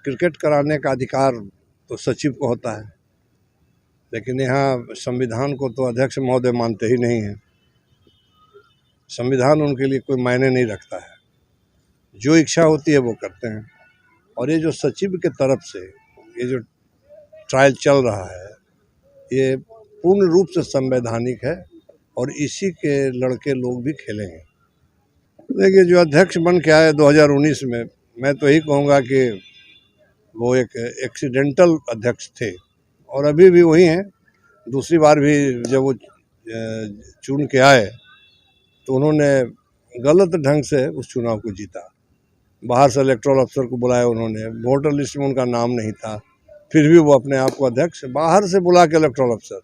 Cricket कराने का अधिकार तो सचिव को होता है, लेकिन यहाँ संविधान को तो अध्यक्ष महोदय मानते ही नहीं हैं। संविधान उनके लिए कोई मायने नहीं रखता है, जो इच्छा होती है वो करते हैं। और ये जो सचिव के तरफ से ये जो ट्रायल चल रहा है, ये पूर्ण रूप से संवैधानिक है और इसी के लड़के लोग भी खेलेंगे। देखिए, जो अध्यक्ष बन के आए 2019 में, मैं तो यही कहूँगा कि वो एक एक्सीडेंटल अध्यक्ष थे और अभी भी वही हैं। दूसरी बार भी जब वो चुन के आए तो उन्होंने गलत ढंग से उस चुनाव को जीता। बाहर से इलेक्टोरल अफसर को बुलाया उन्होंने, वोटर लिस्ट में उनका नाम नहीं था, फिर भी वो अपने आप को अध्यक्ष बाहर से बुला के इलेक्टोरल अफसर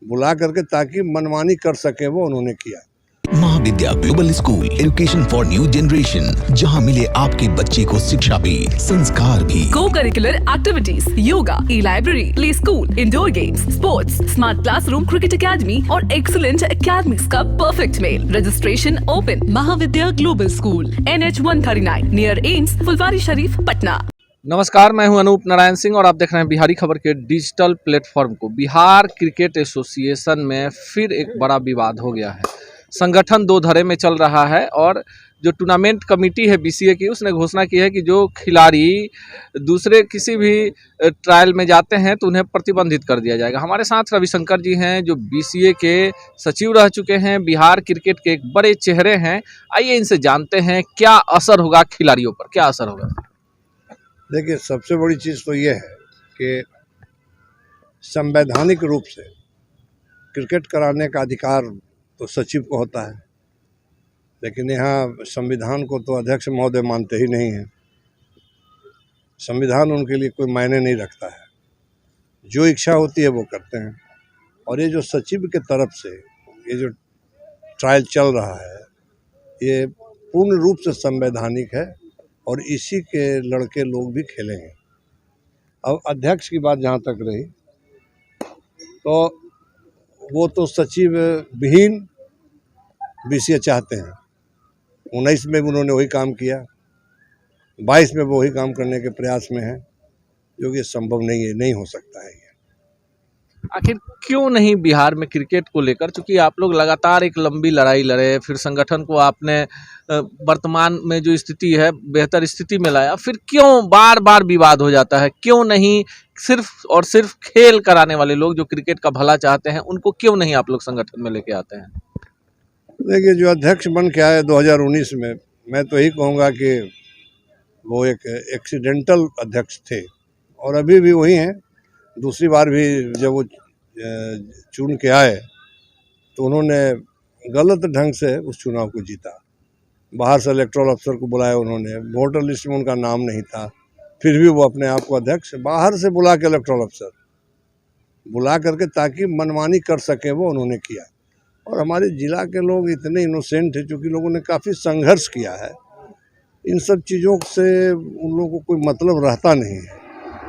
बुला करके ताकि मनमानी कर सके वो उन्होंने किया। Mahavidya global school, education for new generation, जहां मिले आपके बच्चे को शिक्षा भी, संस्कार भी। Co-curricular activities, yoga, e-library, play school, indoor games, sports, smart classroom, cricket academy और एक्सीलेंट एकेडमिक्स का परफेक्ट मेल। Registration open. Mahavidya global school, NH 139 near AIIMS, Phulwari Sharif, Patna. नमस्कार, मैं हूं अनूप नारायण सिंह और आप देख रहे हैं बिहारी खबर के डिजिटल प्लेटफॉर्म को। बिहार क्रिकेट एसोसिएशन में फिर एक बड़ा विवाद हो गया है। संगठन दो धड़े में चल रहा है और जो टूर्नामेंट कमेटी है BCA की, उसने घोषणा की है कि जो खिलाड़ी दूसरे किसी भी ट्रायल में जाते हैं तो उन्हें प्रतिबंधित कर दिया जाएगा। हमारे साथ रविशंकर जी हैं जो BCA के सचिव रह चुके हैं, बिहार क्रिकेट के एक बड़े चेहरे हैं। आइए इनसे जानते हैं क्या असर होगा खिलाड़ियों पर, क्या असर होगा। देखिए, सबसे बड़ी चीज़ तो ये है कि संवैधानिक रूप से क्रिकेट कराने का अधिकार तो सचिव को होता है, लेकिन यहाँ संविधान को तो अध्यक्ष महोदय मानते ही नहीं हैं। संविधान उनके लिए कोई मायने नहीं रखता है, जो इच्छा होती है वो करते हैं। और ये जो सचिव के तरफ से ये जो ट्रायल चल रहा है, ये पूर्ण रूप से संवैधानिक है और इसी के लड़के लोग भी खेलेंगे। अब अध्यक्ष की बात जहाँ तक रही, तो वो तो सचिव विहीन BCA चाहते हैं। 19 में भी उन्होंने वही काम किया, 22 में वो वही काम करने के प्रयास में है, जो कि संभव नहीं है, नहीं हो सकता है। आखिर क्यों नहीं बिहार में क्रिकेट को लेकर, चूंकि आप लोग लगातार एक लंबी लड़ाई लड़े, फिर संगठन को आपने वर्तमान में जो स्थिति है बेहतर स्थिति में लाया, फिर क्यों बार बार विवाद हो जाता है? क्यों नहीं सिर्फ और सिर्फ खेल कराने वाले लोग जो क्रिकेट का भला चाहते हैं उनको क्यों नहीं आप लोग संगठन में लेके आते हैं? देखिए, जो अध्यक्ष बन के आए 2019 में, मैं तो यही कहूँगा कि वो एक एक्सीडेंटल अध्यक्ष थे और अभी भी वही हैं। दूसरी बार भी जब वो चुन के आए तो उन्होंने गलत ढंग से उस चुनाव को जीता। बाहर से इलेक्टोरल अफसर को बुलाया उन्होंने, वोटर लिस्ट में उनका नाम नहीं था, फिर भी वो अपने आप को अध्यक्ष बाहर से बुला के इलेक्टोरल अफसर बुला करके ताकि मनमानी कर सके वो उन्होंने किया। और हमारे ज़िला के लोग इतने इनोसेंट हैं, क्योंकि लोगों ने काफ़ी संघर्ष किया है। इन सब चीज़ों से उन लोगों को कोई मतलब रहता नहीं है,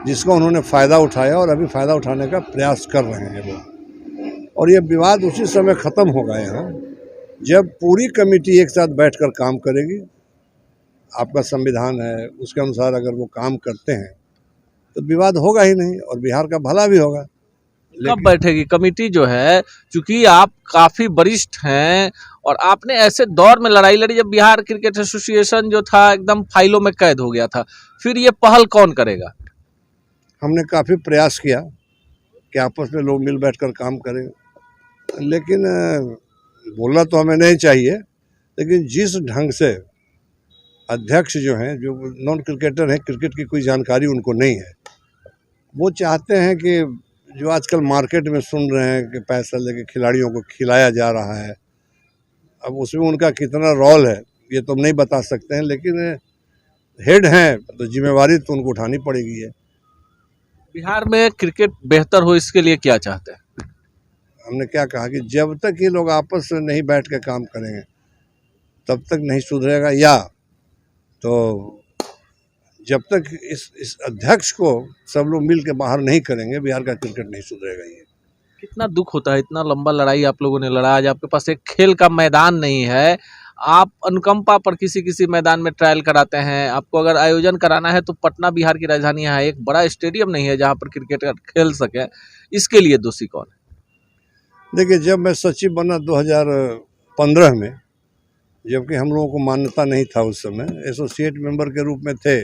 जिसका उन्होंने फ़ायदा उठाया और अभी फ़ायदा उठाने का प्रयास कर रहे हैं लोग। और ये विवाद उसी समय ख़त्म होगा यहाँ जब पूरी कमेटी एक साथ बैठकर काम करेगी। आपका संविधान है, उसके अनुसार अगर वो काम करते हैं तो विवाद होगा ही नहीं और बिहार का भला भी होगा। कब बैठेगी कमेटी जो है? चूंकि आप काफ़ी वरिष्ठ हैं और आपने ऐसे दौर में लड़ाई लड़ी जब बिहार क्रिकेट एसोसिएशन जो था एकदम फाइलों में कैद हो गया था, फिर ये पहल कौन करेगा? हमने काफ़ी प्रयास किया कि आपस में लोग मिल बैठकर काम करें, लेकिन बोलना तो हमें नहीं चाहिए, लेकिन जिस ढंग से अध्यक्ष जो हैं, जो नॉन क्रिकेटर हैं, क्रिकेट की कोई जानकारी उनको नहीं है, वो चाहते हैं कि जो आजकल मार्केट में सुन रहे हैं कि पैसा लेके खिलाड़ियों को खिलाया जा रहा है, अब उसमें उनका कितना रोल है ये तो हम नहीं बता सकते हैं, लेकिन हेड हैं तो जिम्मेवारी तो उनको उठानी पड़ेगी है। बिहार में क्रिकेट बेहतर हो इसके लिए क्या चाहते हैं? हमने क्या कहा कि जब तक ये लोग आपस में नहीं बैठ के काम करेंगे तब तक नहीं सुधरेगा, या तो जब तक इस अध्यक्ष को सब लोग मिल के बाहर नहीं करेंगे बिहार का क्रिकेट नहीं सुधरेगा। ये कितना दुख होता है, इतना लंबा लड़ाई आप लोगों ने लड़ा, आज आपके पास एक खेल का मैदान नहीं है, आप अनुकंपा पर किसी किसी मैदान में ट्रायल कराते हैं, आपको अगर आयोजन कराना है तो पटना बिहार की राजधानी है, एक बड़ा स्टेडियम नहीं है जहां पर क्रिकेट खेल सके, इसके लिए दोषी कौन है? देखिए, जब मैं सचिव बना 2015 में, जबकि हम लोगों को मान्यता नहीं था उस समय, एसोसिएट मेंबर के रूप में थे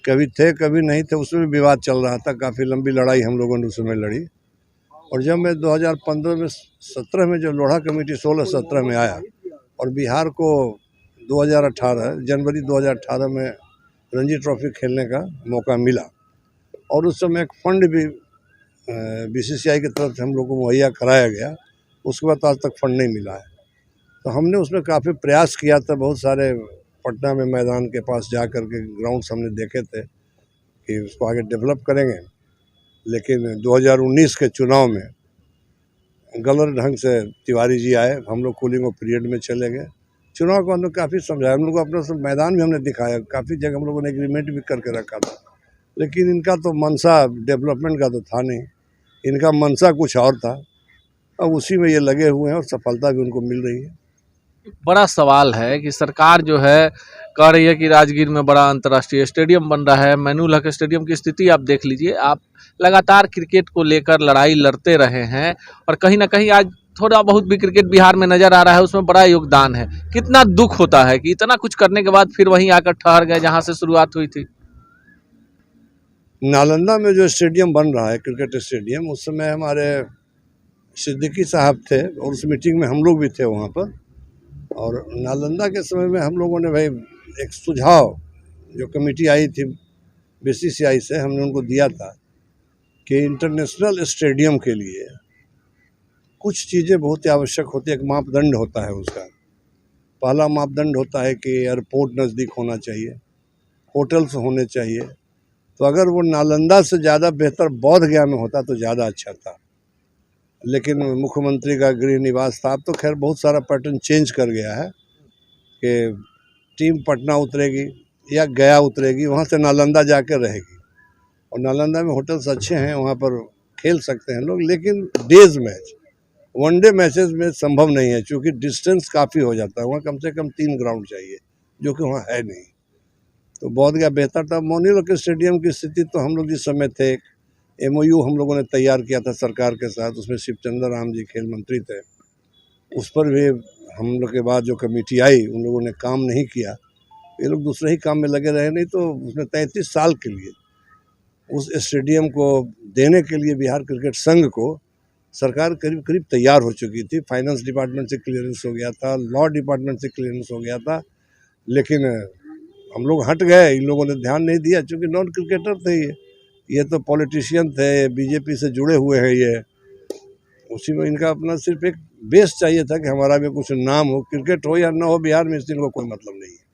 कभी नहीं थे, उसमें भी विवाद चल रहा था, काफ़ी लंबी लड़ाई हम लोगों ने उस समय लड़ी। और जब मैं 2015 में 17 में जब लोढ़ा कमेटी 16-17 में आया और बिहार को 2018 जनवरी 2018 में रणजी ट्रॉफी खेलने का मौका मिला और उस समय एक फंड भी बीसीसीआई की तरफ से हम लोग को मुहैया कराया गया, उसके बाद आज तक फंड नहीं मिला है। तो हमने उसमें काफ़ी प्रयास किया था, बहुत सारे पटना में मैदान के पास जा कर के ग्राउंड्स हमने देखे थे कि उसको आगे डेवलप करेंगे, लेकिन 2019 के चुनाव में गलत ढंग से तिवारी जी आए, हम लोग कूलिंग ऑफ पीरियड में चले गए। चुनाव को हमने काफ़ी समझाया, हम लोग को अपना सब मैदान भी हमने दिखाया, काफ़ी जगह हम लोगों ने एग्रीमेंट भी करके रखा था, लेकिन इनका तो मनसा डेवलपमेंट का तो था नहीं, इनका मनसा कुछ और था। अब उसी में ये लगे हुए हैं और सफलता भी उनको मिल रही है। बड़ा सवाल है कि सरकार जो है कह रही है कि राजगीर में बड़ा अंतर्राष्ट्रीय स्टेडियम बन रहा है, मैनुल हक स्टेडियम की स्थिति आप देख लीजिए, आप लगातार क्रिकेट को लेकर लड़ाई लड़ते रहे हैं और कहीं ना कहीं आज थोड़ा बहुत भी क्रिकेट बिहार में नजर आ रहा है, उसमें बड़ा योगदान है। कितना दुख होता है कि इतना कुछ करने के बाद फिर वहीं आकर ठहर गए जहां से शुरुआत हुई थी। नालंदा में जो स्टेडियम बन रहा है, क्रिकेट स्टेडियम, उस समय हमारे सिद्दीकी साहब थे और उस मीटिंग में हम लोग भी थे वहाँ पर। और नालंदा के समय में हम लोगों ने भाई एक सुझाव, जो कमेटी आई थी बीसीसीआई से, हमने उनको दिया था कि इंटरनेशनल स्टेडियम के लिए कुछ चीज़ें बहुत ही आवश्यक होती है। एक मापदंड होता है उसका। पहला मापदंड होता है कि एयरपोर्ट नज़दीक होना चाहिए, होटल्स होने चाहिए। तो अगर वो नालंदा से ज़्यादा बेहतर बोध गया में होता तो ज़्यादा अच्छा था, लेकिन मुख्यमंत्री का गृह निवास था। अब तो खैर बहुत सारा पैटर्न चेंज कर गया है कि टीम पटना उतरेगी या गया उतरेगी, वहाँ से नालंदा जाकर रहेगी और नालंदा में होटल्स अच्छे हैं, वहाँ पर खेल सकते हैं लोग। लेकिन डेज मैच, वनडे मैचेस में संभव नहीं है, क्योंकि डिस्टेंस काफ़ी हो जाता है। वहाँ कम से कम 3 ग्राउंड चाहिए, जो कि वहाँ है नहीं। तो बहुत गया बेहतर था। मैनुल हक स्टेडियम की स्थिति तो हम लोग जिस समय थे, MOU हम लोगों ने तैयार किया था सरकार के साथ, उसमें शिवचंद्र राम जी खेल मंत्री थे, उस पर भी हम लोग के बाद जो कमेटी आई उन लोगों ने काम नहीं किया, ये लोग दूसरे ही काम में लगे रहे। नहीं तो उसमें 33 साल के लिए उस स्टेडियम को देने के लिए बिहार क्रिकेट संघ को सरकार करीब करीब तैयार हो चुकी थी। फाइनेंस डिपार्टमेंट से क्लियरेंस हो गया था, लॉ डिपार्टमेंट से क्लियरेंस हो गया था, लेकिन हम लोग हट गए, इन लोगों ने ध्यान नहीं दिया, क्योंकि नॉन क्रिकेटर थे ये तो पॉलिटिशियन थे, बीजेपी से जुड़े हुए हैं ये। उसी में इनका अपना सिर्फ एक बेस चाहिए था कि हमारा भी कुछ नाम हो, क्रिकेट हो या ना हो, बिहार में इस इनको कोई मतलब नहीं है।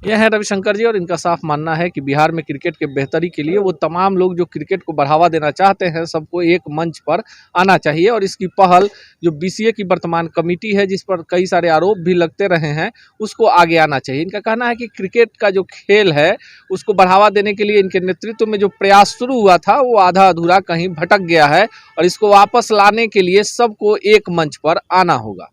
यह है रविशंकर जी, और इनका साफ मानना है कि बिहार में क्रिकेट के बेहतरी के लिए वो तमाम लोग जो क्रिकेट को बढ़ावा देना चाहते हैं, सबको एक मंच पर आना चाहिए। और इसकी पहल जो BCA की वर्तमान कमेटी है, जिस पर कई सारे आरोप भी लगते रहे हैं, उसको आगे आना चाहिए। इनका कहना है कि क्रिकेट का जो खेल है उसको बढ़ावा देने के लिए इनके नेतृत्व में जो प्रयास शुरू हुआ था वो आधा अधूरा कहीं भटक गया है और इसको वापस लाने के लिए सबको एक मंच पर आना होगा।